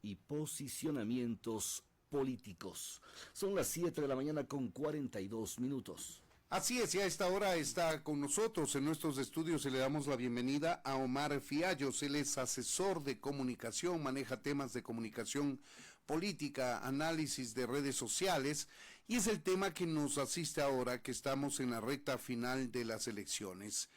y posicionamientos políticos. Son las 7 de la mañana con 42 minutos. Así es, y a esta hora está con nosotros en nuestros estudios y le damos la bienvenida a Omar Fiallos. Él es asesor de comunicación, maneja temas de comunicación política, análisis de redes sociales, y es el tema que nos asiste ahora que estamos en la recta final de las elecciones.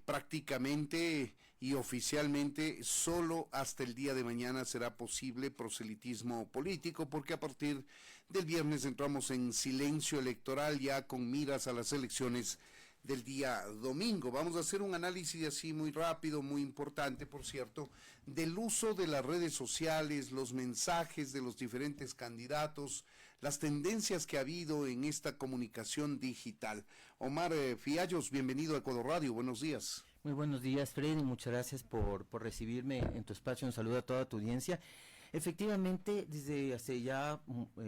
Prácticamente y oficialmente solo hasta el día de mañana será posible proselitismo político, porque a partir del viernes entramos en silencio electoral ya con miras a las elecciones del día domingo. Vamos a hacer un análisis así muy rápido, muy importante, por cierto, del uso de las redes sociales, los mensajes de los diferentes candidatos, las tendencias que ha habido en esta comunicación digital. Omar Fiallos, bienvenido a Ecuador Radio, buenos días. Muy buenos días, Freddy, muchas gracias por recibirme en tu espacio, un saludo a toda tu audiencia. Efectivamente, desde hace ya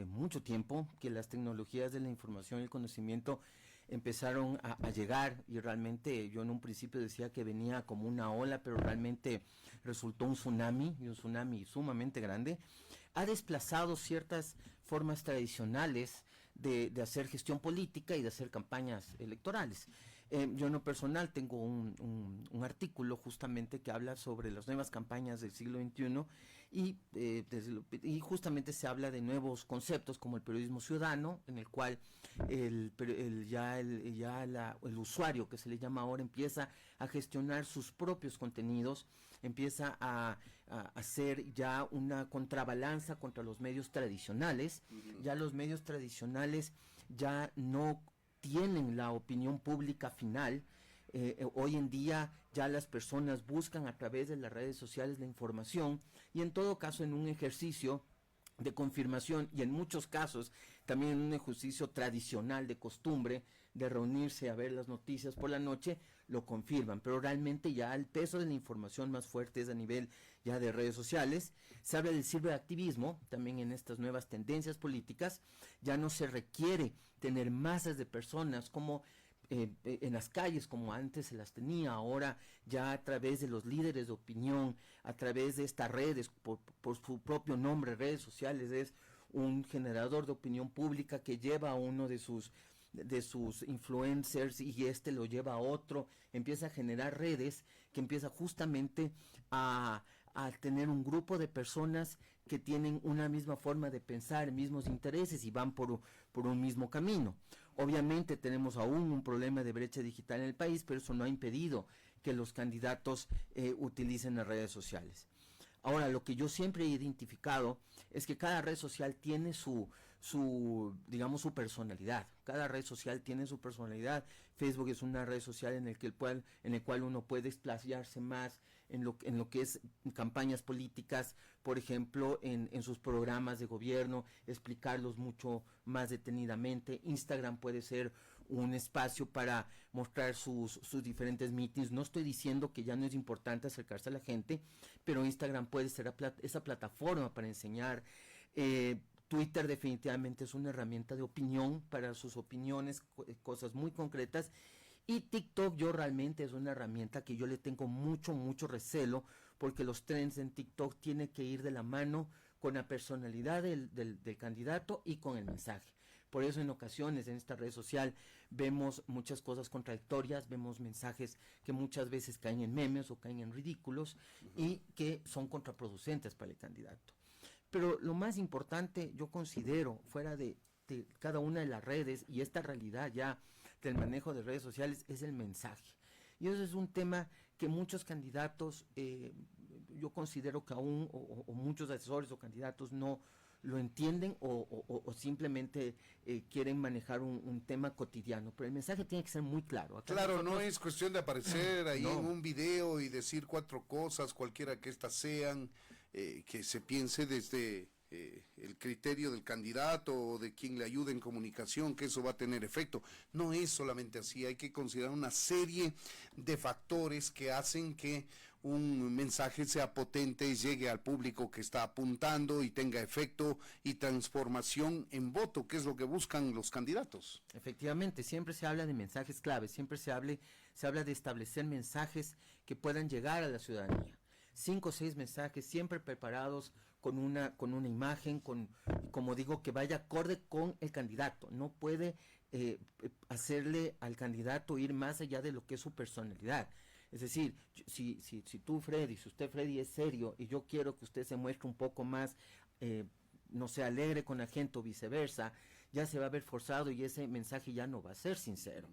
mucho tiempo que las tecnologías de la información y el conocimiento empezaron a llegar, y realmente yo en un principio decía que venía como una ola, pero realmente resultó un tsunami, y un tsunami sumamente grande. Ha desplazado ciertas formas tradicionales de hacer gestión política y de hacer campañas electorales. Yo en lo personal tengo un artículo justamente que habla sobre las nuevas campañas del siglo XXI y justamente se habla de nuevos conceptos como el periodismo ciudadano, en el cual el usuario, que se le llama ahora, empieza a gestionar sus propios contenidos, empieza a hacer ya una contrabalanza contra los medios tradicionales. Ya los medios tradicionales ya no tienen la opinión pública final. Hoy en día ya las personas buscan a través de las redes sociales la información, y en todo caso en un ejercicio de confirmación, y en muchos casos también en un ejercicio tradicional de costumbre de reunirse a ver las noticias por la noche, lo confirman, pero realmente ya el peso de la información más fuerte es a nivel ya de redes sociales. Se habla del ciberactivismo también en estas nuevas tendencias políticas. Ya no se requiere tener masas de personas como en las calles como antes se las tenía. Ahora ya a través de los líderes de opinión, a través de estas redes, por su propio nombre, redes sociales, es un generador de opinión pública que lleva a uno de sus influencers, y este lo lleva a otro, empieza a generar redes que empieza justamente a tener un grupo de personas que tienen una misma forma de pensar, mismos intereses, y van por un mismo camino. Obviamente tenemos aún un problema de brecha digital en el país, pero eso no ha impedido que los candidatos utilicen las redes sociales. Ahora, lo que yo siempre he identificado es que cada red social tiene su personalidad. Cada red social tiene su personalidad. Facebook es una red social en el cual uno puede explayarse más en lo que es campañas políticas, por ejemplo, en sus programas de gobierno, explicarlos mucho más detenidamente. Instagram puede ser un espacio para mostrar sus diferentes meetings. No estoy diciendo que ya no es importante acercarse a la gente, pero Instagram puede ser esa plataforma para enseñar. Twitter definitivamente es una herramienta de opinión para sus opiniones, cosas muy concretas. Y TikTok yo realmente es una herramienta que yo le tengo mucho recelo, porque los trends en TikTok tienen que ir de la mano con la personalidad del candidato y con el mensaje. Por eso en ocasiones en esta red social vemos muchas cosas contradictorias, vemos mensajes que muchas veces caen en memes o caen en ridículos y que son contraproducentes para el candidato. Pero lo más importante, yo considero, fuera de cada una de las redes y esta realidad ya del manejo de redes sociales, es el mensaje. Y eso es un tema que muchos candidatos, yo considero que aún, o muchos asesores o candidatos no lo entienden, o simplemente quieren manejar un tema cotidiano, pero el mensaje tiene que ser muy claro. Acá claro, no es cuestión de aparecer ahí en un video y decir 4 cosas, cualquiera que éstas sean, que se piense desde el criterio del candidato o de quien le ayude en comunicación, que eso va a tener efecto. No es solamente así, hay que considerar una serie de factores que hacen que un mensaje sea potente y llegue al público que está apuntando y tenga efecto y transformación en voto, que es lo que buscan los candidatos. Efectivamente, siempre se habla de mensajes claves, siempre se habla de establecer mensajes que puedan llegar a la ciudadanía. 5 o 6 mensajes siempre preparados con una imagen, como digo, que vaya acorde con el candidato. No puede hacerle al candidato ir más allá de lo que es su personalidad. Es decir, si usted Freddy es serio y yo quiero que usted se muestre un poco más, no sé, alegre con la gente o viceversa, ya se va a ver forzado y ese mensaje ya no va a ser sincero.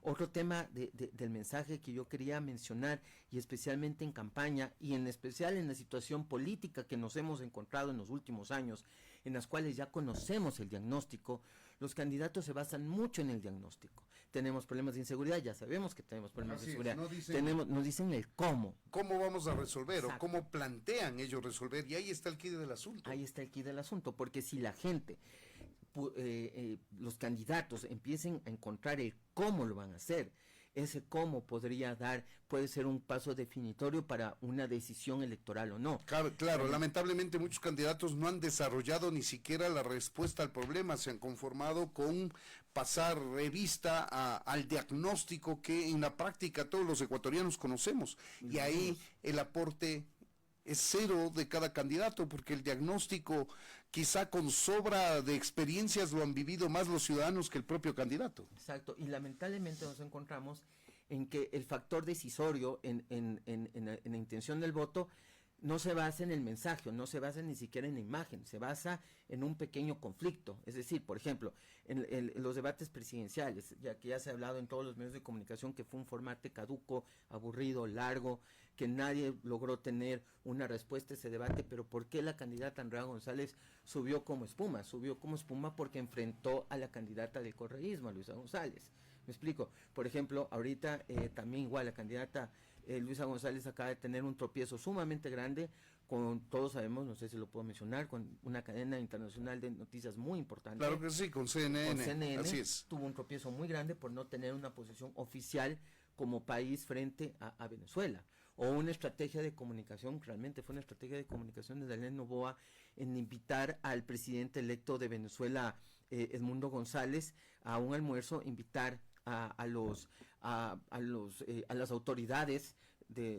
Otro tema del mensaje que yo quería mencionar, y especialmente en campaña, y en especial en la situación política que nos hemos encontrado en los últimos años, en las cuales ya conocemos el diagnóstico, los candidatos se basan mucho en el diagnóstico. Tenemos problemas de inseguridad, ya sabemos que tenemos problemas de inseguridad. Nos dicen el cómo. ¿Cómo vamos a resolver? Exacto. O cómo plantean ellos resolver, y ahí está el quid del asunto. Ahí está el quid del asunto, porque si la gente, los candidatos empiecen a encontrar el cómo lo van a hacer, ese cómo puede ser un paso definitorio para una decisión electoral o no. Claro, lamentablemente muchos candidatos no han desarrollado ni siquiera la respuesta al problema, se han conformado con pasar revista al diagnóstico que en la práctica todos los ecuatorianos conocemos, y ahí el aporte es cero de cada candidato, porque el diagnóstico, quizá con sobra de experiencias, lo han vivido más los ciudadanos que el propio candidato. Exacto, y lamentablemente nos encontramos en que el factor decisorio en la intención del voto no se basa en el mensaje, no se basa ni siquiera en la imagen, se basa en un pequeño conflicto. Es decir, por ejemplo, en los debates presidenciales, ya que ya se ha hablado en todos los medios de comunicación que fue un formato caduco, aburrido, largo, que nadie logró tener una respuesta a ese debate. Pero ¿por qué la candidata Andrea González subió como espuma? Subió como espuma porque enfrentó a la candidata del correísmo, a Luisa González. Me explico. Por ejemplo, ahorita también igual la candidata Luisa González acaba de tener un tropiezo sumamente grande con, todos sabemos, no sé si lo puedo mencionar, con una cadena internacional de noticias muy importante. Claro que sí, con CNN. Con CNN, así es. tuvo un tropiezo muy grande por no tener una posición oficial como país frente a Venezuela. O una estrategia de comunicación, realmente fue una estrategia de comunicación de Daniel Noboa en invitar al presidente electo de Venezuela, Edmundo González, a un almuerzo, invitar a las autoridades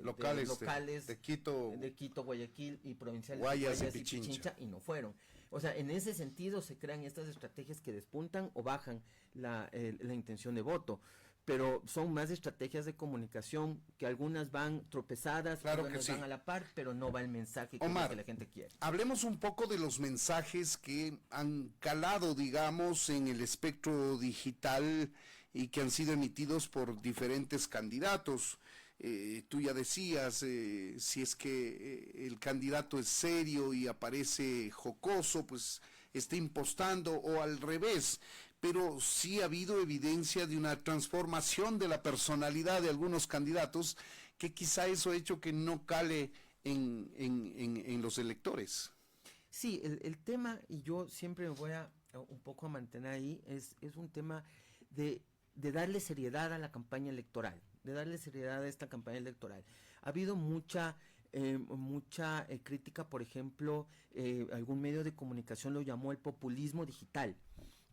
locales de Quito, Guayaquil y provinciales Guayas y Pichincha, y no fueron. O sea, en ese sentido se crean estas estrategias que despuntan o bajan la intención de voto. Pero son más estrategias de comunicación que algunas van tropezadas, claro algunas que sí. van a la par, pero no va el mensaje que, Omar, que la gente quiere. Hablemos un poco de los mensajes que han calado, digamos, en el espectro digital y que han sido emitidos por diferentes candidatos. Tú ya decías, si es que el candidato es serio y aparece jocoso, pues está impostando, o al revés. Pero sí ha habido evidencia de una transformación de la personalidad de algunos candidatos, que quizá eso ha hecho que no cale en los electores. Sí, el tema, y yo siempre me voy a un poco a mantener ahí, es un tema de darle seriedad a la campaña electoral, de darle seriedad a esta campaña electoral. Ha habido mucha crítica, por ejemplo, algún medio de comunicación lo llamó el populismo digital,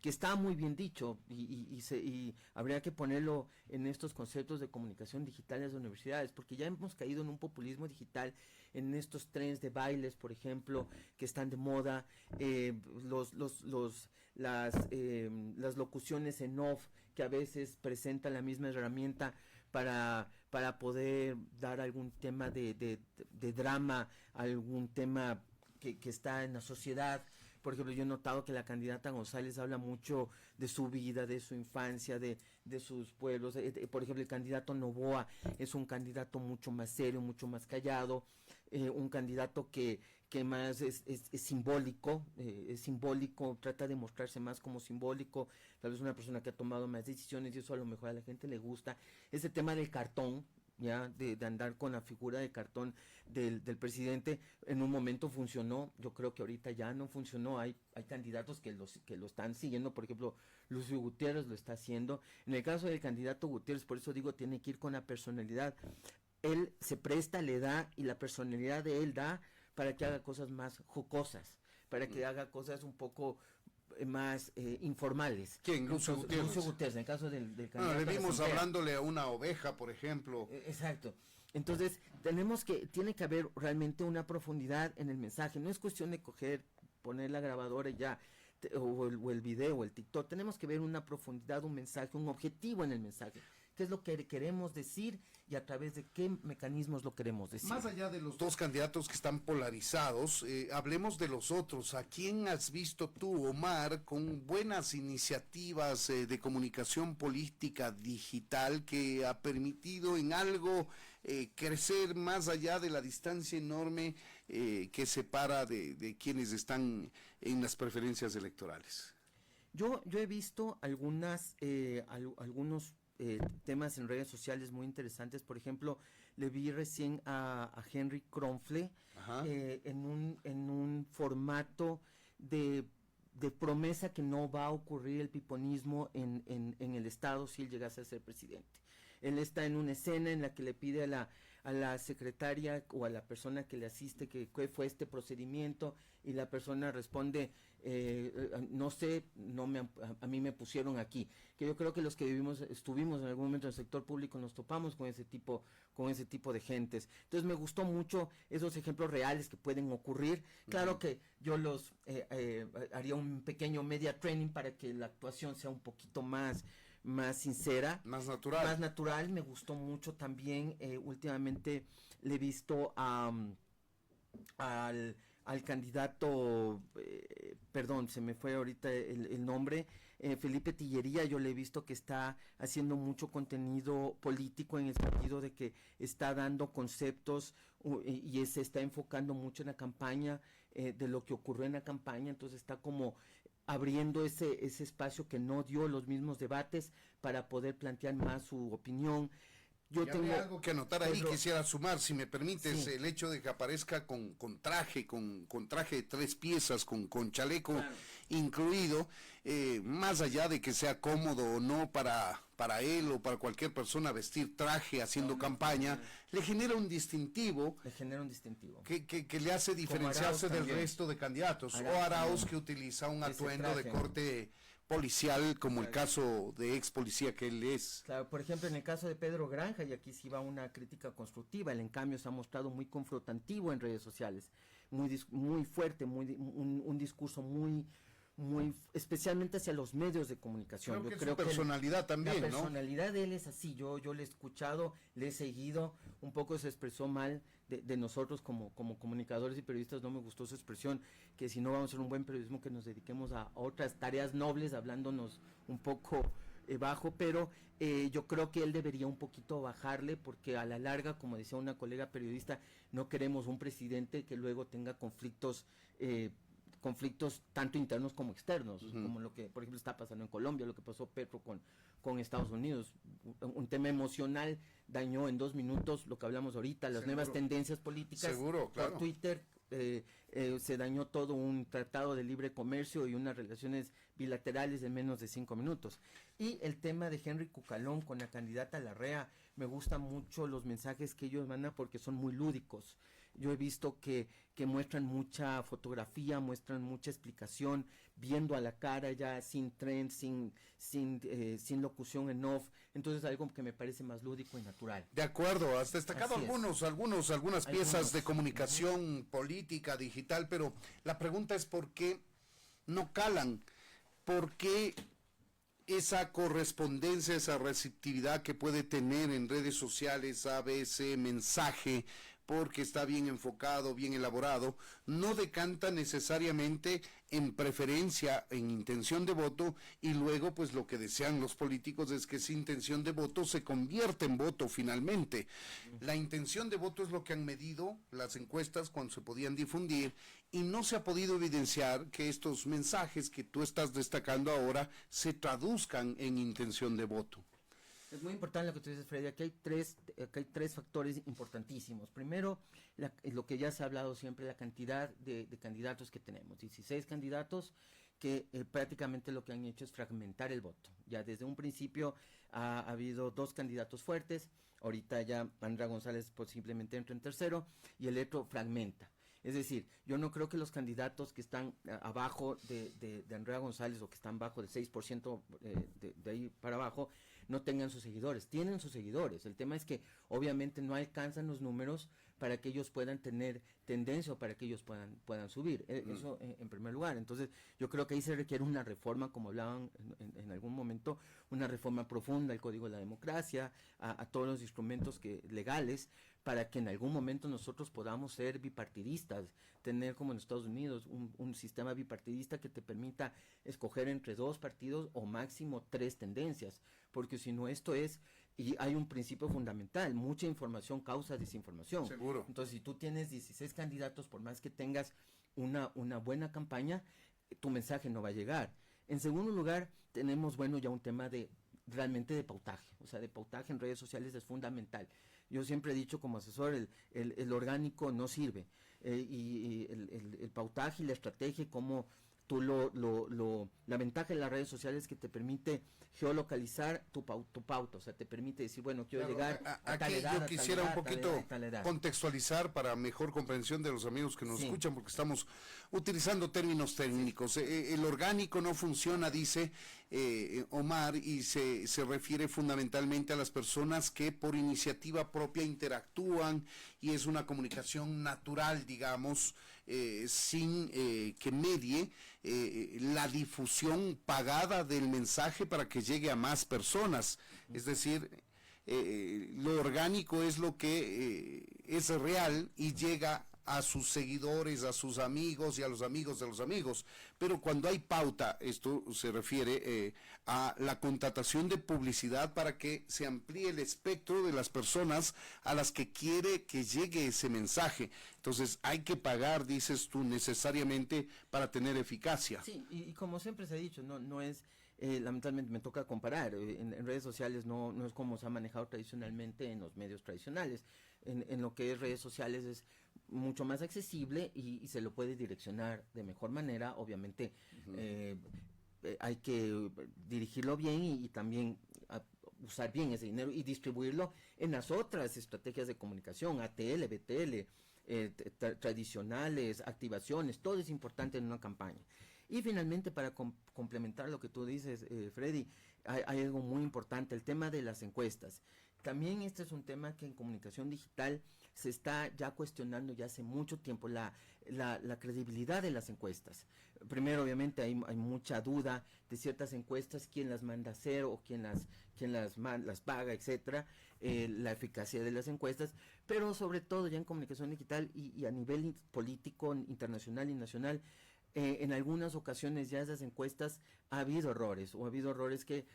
que está muy bien dicho, y habría que ponerlo en estos conceptos de comunicación digital en las universidades, porque ya hemos caído en un populismo digital, en estos trends de bailes, por ejemplo, que están de moda, las locuciones en off, que a veces presentan la misma herramienta para poder dar algún tema de drama, algún tema que está en la sociedad. Por ejemplo, yo he notado que la candidata González habla mucho de su vida, de su infancia, de sus pueblos. Por ejemplo, el candidato Noboa es un candidato mucho más serio, mucho más callado, un candidato que más es simbólico, trata de mostrarse más como simbólico, tal vez una persona que ha tomado más decisiones, y eso a lo mejor a la gente le gusta. Ese tema del cartón, ya de andar con la figura de cartón del presidente, en un momento funcionó, yo creo que ahorita ya no funcionó. Hay candidatos que lo están siguiendo, por ejemplo, Lucio Gutiérrez lo está haciendo. En el caso del candidato Gutiérrez, por eso digo, tiene que ir con la personalidad. Él se presta, le da, y la personalidad de él da para que haga cosas más jocosas, para que haga cosas un poco más informales. ¿Quién? Lucio Gutiérrez. Lucio Gutiérrez, en el caso del candidato. Le vimos hablándole a una oveja, por ejemplo. Exacto. Entonces, tiene que haber realmente una profundidad en el mensaje. No es cuestión de poner la grabadora y ya, o el video, o el TikTok. Tenemos que ver una profundidad, un mensaje, un objetivo en el mensaje. ¿Qué es lo que queremos decir y a través de qué mecanismos lo queremos decir? Más allá de los dos candidatos que están polarizados, hablemos de los otros. ¿A quién has visto tú, Omar, con buenas iniciativas de comunicación política digital que ha permitido en algo crecer más allá de la distancia enorme que separa de quienes están en las preferencias electorales? Yo he visto algunos temas en redes sociales muy interesantes. Por ejemplo, le vi recién a Henry Kronfle en un formato de promesa que no va a ocurrir el piponismo en el Estado si él llegase a ser presidente. Él está en una escena en la que le pide a la secretaria o a la persona que le asiste que fue este procedimiento, y la persona responde, no sé, a mí me pusieron aquí. Que yo creo que los que estuvimos en algún momento en el sector público nos topamos con ese tipo de gentes. Entonces me gustó mucho esos ejemplos reales que pueden ocurrir. Claro que yo haría un pequeño media training para que la actuación sea un poquito más sincera, más natural. Me gustó mucho también. Últimamente le he visto al candidato, perdón, se me fue ahorita el nombre, Felipe Tillería. Yo le he visto que está haciendo mucho contenido político en el sentido de que está dando conceptos y se está enfocando mucho en la campaña, de lo que ocurrió en la campaña. Entonces está como abriendo ese espacio que no dio los mismos debates para poder plantear más su opinión. Yo tengo algo que anotar ahí, quisiera sumar, si me permites, el hecho de que aparezca con traje, con traje de 3 piezas, con chaleco incluido, más allá de que sea cómodo o no para él o para cualquier persona vestir traje haciendo campaña, le genera un distintivo. Que le hace diferenciarse del resto de candidatos. O Arauz, que utiliza un atuendo de corte policial, como el caso de ex policía que él es. Claro, por ejemplo, en el caso de Pedro Granja, y aquí sí va una crítica constructiva, él en cambio se ha mostrado muy confrontativo en redes sociales, muy fuerte, un discurso muy especialmente hacia los medios de comunicación. Creo que su personalidad también, ¿no? La personalidad de él es así. Yo le he escuchado, le he seguido, un poco se expresó mal de nosotros como comunicadores y periodistas. No me gustó su expresión, que si no vamos a hacer un buen periodismo, que nos dediquemos a otras tareas nobles, hablándonos un poco bajo, pero yo creo que él debería un poquito bajarle, porque a la larga, como decía una colega periodista, no queremos un presidente que luego tenga conflictos tanto internos como externos, como lo que, por ejemplo, está pasando en Colombia, lo que pasó Petro con Estados Unidos. Un tema emocional dañó en 2 minutos lo que hablamos ahorita, las nuevas tendencias políticas. Claro. Por Twitter se dañó todo un tratado de libre comercio y unas relaciones bilaterales en menos de 5 minutos. Y el tema de Henry Cucalón con la candidata Larrea, me gustan mucho los mensajes que ellos mandan porque son muy lúdicos. Yo he visto que muestran mucha fotografía, muestran mucha explicación, viendo a la cara ya, sin trend, sin locución en off. Entonces algo que me parece más lúdico y natural. De acuerdo, has destacado algunas piezas de comunicación política, digital, pero la pregunta es ¿por qué no calan? ¿Por qué esa correspondencia, esa receptividad que puede tener en redes sociales ese mensaje, porque está bien enfocado, bien elaborado, no decanta necesariamente en preferencia, en intención de voto, y luego pues lo que desean los políticos es que esa intención de voto se convierta en voto finalmente? La intención de voto es lo que han medido las encuestas cuando se podían difundir, y no se ha podido evidenciar que estos mensajes que tú estás destacando ahora se traduzcan en intención de voto. Es muy importante lo que tú dices, Freddy. Aquí hay tres factores importantísimos. Primero, lo que ya se ha hablado siempre, la cantidad de candidatos que tenemos. 16 candidatos que prácticamente lo que han hecho es fragmentar el voto. Ya desde un principio ha habido 2 candidatos fuertes. Ahorita ya Andrea González posiblemente entra en tercero y el otro fragmenta. Es decir, yo no creo que los candidatos que están abajo de Andrea González, o que están bajo del 6% de ahí para abajo, no tengan sus seguidores. Tienen sus seguidores. El tema es que obviamente no alcanzan los números para que ellos puedan tener tendencia o para que ellos puedan subir. Eso en primer lugar. Entonces, yo creo que ahí se requiere una reforma, como hablaban en algún momento, una reforma profunda al Código de la Democracia, a todos los instrumentos legales, para que en algún momento nosotros podamos ser bipartidistas, tener como en Estados Unidos un sistema bipartidista que te permita escoger entre 2 partidos o máximo 3 tendencias, porque si no esto es, y hay un principio fundamental, mucha información causa desinformación. Seguro. Entonces, si tú tienes 16 candidatos, por más que tengas una buena campaña, tu mensaje no va a llegar. En segundo lugar, tenemos, ya un tema realmente de pautaje, o sea, de pautaje en redes sociales es fundamental. Yo siempre he dicho como asesor, el orgánico no sirve, y el pautaje y la estrategia, como tú la ventaja de las redes sociales es que te permite geolocalizar tu pauta, o sea, te permite decir, quiero llegar a tal aquí edad, yo quisiera un poquito tal edad. contextualizar para mejor comprensión de los amigos que nos escuchan, porque estamos utilizando términos técnicos. El orgánico no funciona, dice Omar, y se refiere fundamentalmente a las personas que por iniciativa propia interactúan y es una comunicación natural, digamos, sin que medie la difusión pagada del mensaje para que llegue a más personas. Es decir, lo orgánico es lo que es real y llega a sus seguidores, a sus amigos y a los amigos de los amigos. Pero cuando hay pauta, esto se refiere a la contratación de publicidad para que se amplíe el espectro de las personas a las que quiere que llegue ese mensaje. Entonces hay que pagar, dices tú, necesariamente para tener eficacia. Sí, y como siempre se ha dicho, no es, lamentablemente me toca comparar, en redes sociales no es como se ha manejado tradicionalmente en los medios tradicionales. En lo que es redes sociales es mucho más accesible y se lo puede direccionar de mejor manera. Obviamente hay que dirigirlo bien y también usar bien ese dinero y distribuirlo en las otras estrategias de comunicación, ATL, BTL, tradicionales, activaciones, todo es importante en una campaña. Y finalmente, para complementar lo que tú dices, Freddy, hay algo muy importante, el tema de las encuestas. También este es un tema que en comunicación digital se está ya cuestionando ya hace mucho tiempo, la credibilidad de las encuestas. Primero, obviamente, hay mucha duda de ciertas encuestas, quién las manda a hacer o quién las paga, etcétera, la eficacia de las encuestas, pero sobre todo ya en comunicación digital y a nivel político, internacional y nacional, en algunas ocasiones ya esas encuestas ha habido errores que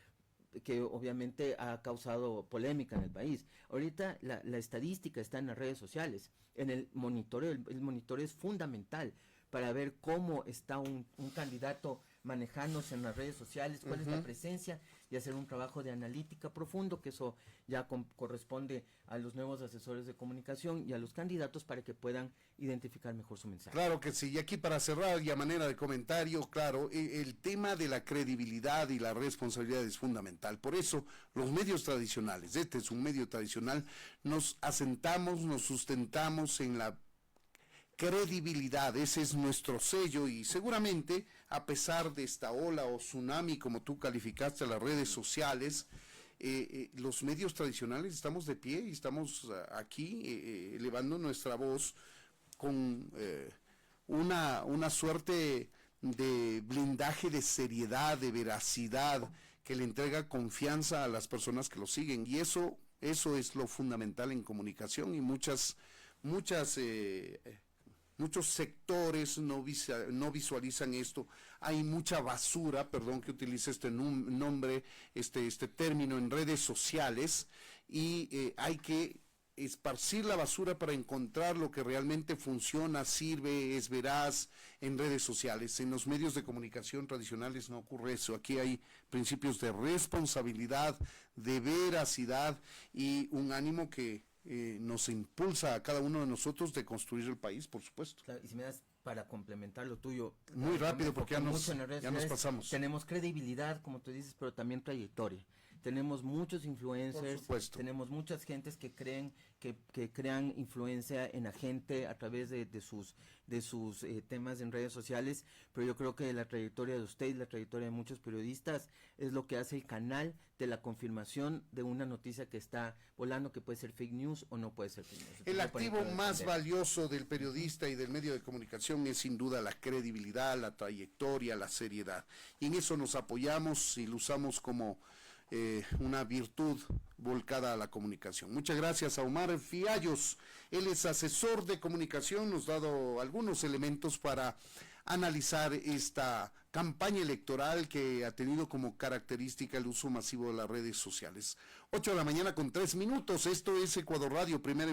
obviamente ha causado polémica en el país. Ahorita la estadística está en las redes sociales, en el monitoreo. El monitoreo es fundamental para ver cómo está un candidato manejándose en las redes sociales, cuál es la presencia, y hacer un trabajo de analítica profundo, que eso ya corresponde a los nuevos asesores de comunicación y a los candidatos para que puedan identificar mejor su mensaje. Claro que sí, y aquí para cerrar y a manera de comentario, claro, el tema de la credibilidad y la responsabilidad es fundamental. Por eso los medios tradicionales, este es un medio tradicional, nos asentamos, nos sustentamos en la credibilidad, ese es nuestro sello, y seguramente a pesar de esta ola o tsunami, como tú calificaste a las redes sociales, los medios tradicionales estamos de pie y estamos aquí elevando nuestra voz con una suerte de blindaje de seriedad, de veracidad, que le entrega confianza a las personas que lo siguen, y eso es lo fundamental en comunicación, y muchos sectores no visualizan esto. Hay mucha basura, perdón que utilice este nombre, este término, en redes sociales, y hay que esparcir la basura para encontrar lo que realmente funciona, sirve, es veraz en redes sociales. En los medios de comunicación tradicionales no ocurre eso. Aquí hay principios de responsabilidad, de veracidad y un ánimo que nos impulsa a cada uno de nosotros de construir el país, por supuesto. Claro, y si me das para complementar lo tuyo. Muy rápido, porque ya nos pasamos. Tenemos credibilidad, como tú dices, pero también trayectoria. tenemos muchos influencers, Por supuesto. tenemos muchas gentes que crean influencia en la gente a través de sus temas en redes sociales, pero yo creo que la trayectoria de usted y la trayectoria de muchos periodistas es lo que hace el canal de la confirmación de una noticia que está volando, que puede ser fake news o no puede ser fake news. El Entonces, activo más valioso del periodista y del medio de comunicación es sin duda la credibilidad, la trayectoria, la seriedad. Y en eso nos apoyamos y lo usamos como una virtud volcada a la comunicación. Muchas gracias a Omar Fiallos. Él es asesor de comunicación, nos ha dado algunos elementos para analizar esta campaña electoral que ha tenido como característica el uso masivo de las redes sociales. 8 de la mañana con 3 minutos. Esto es Ecuador Radio, primera